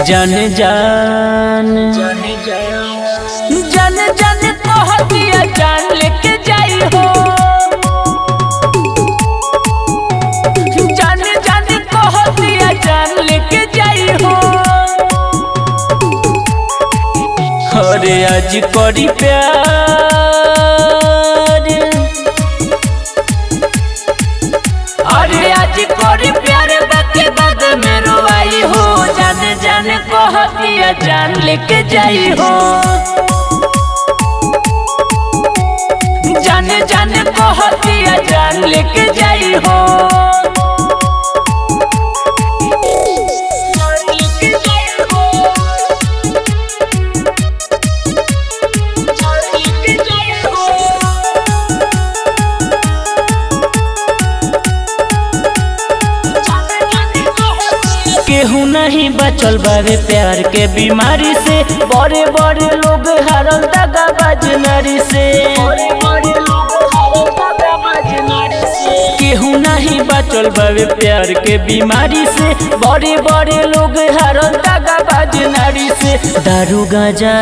जाने जान जाने जाने कह दिया जान लेके जाई हो। जाने जाने कह दिया जान लेके जाई हो। अरे आज करी प्यार, अरे आज करी प्यार बाकी बाद में रोवाई हो। जाने जाने कह दिया जान लेके जाई हो। जाने जाने कह दिया जान लेके जाई हो। केहू नहीं बचल बारे प्यार के बीमारी से। बड़े बड़े लोग हारल दगाबाज नारी से। केहू नहीं बचल बारे प्यार के बीमारी से। बड़े बड़े लोग हारल दगाबाज नारी से। दारू गांजा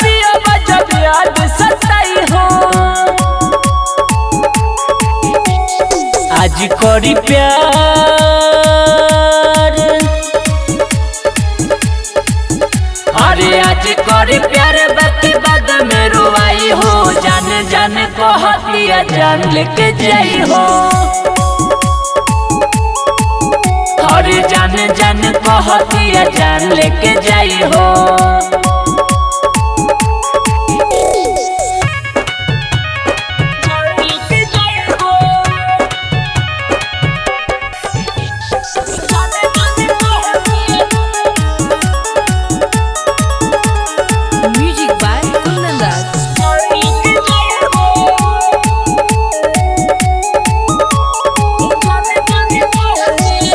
पिया जब याद सताई हो। आज करी प्यार, अरे आज करी प्यार बाकी बाद में रोवाई हो। जाने जाने कह दिया जान लेके जाई हो। अरे जाने जाने कह दिया जान लेके जाई हो।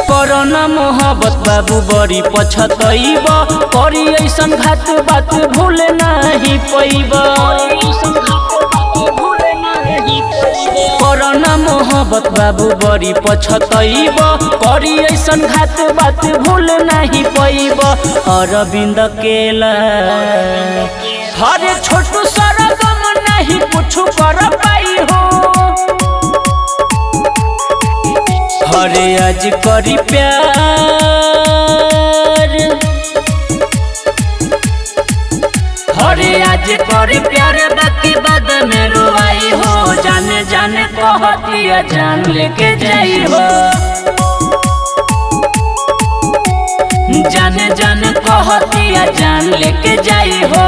कोरोना मोहब्बत बाबू बड़ी पछतैब। करी ऐसन घात बात भूल नहीं पैब। कोरोना मोहब्बत बाबू बड़ी पछतैब। करी ऐसन घात बात भूल नहीं पैब। अरविंद केला हरे छोटू सरगम नहीं कुछ कर पाई हो। अरे आज करी प्यार, अरे आज करी प्यार बाकी बाद में रोवाई हो। जाने जाने कह दिया जान लेके जाई हो। जाने जाने कह दिया जान लेके जाई हो।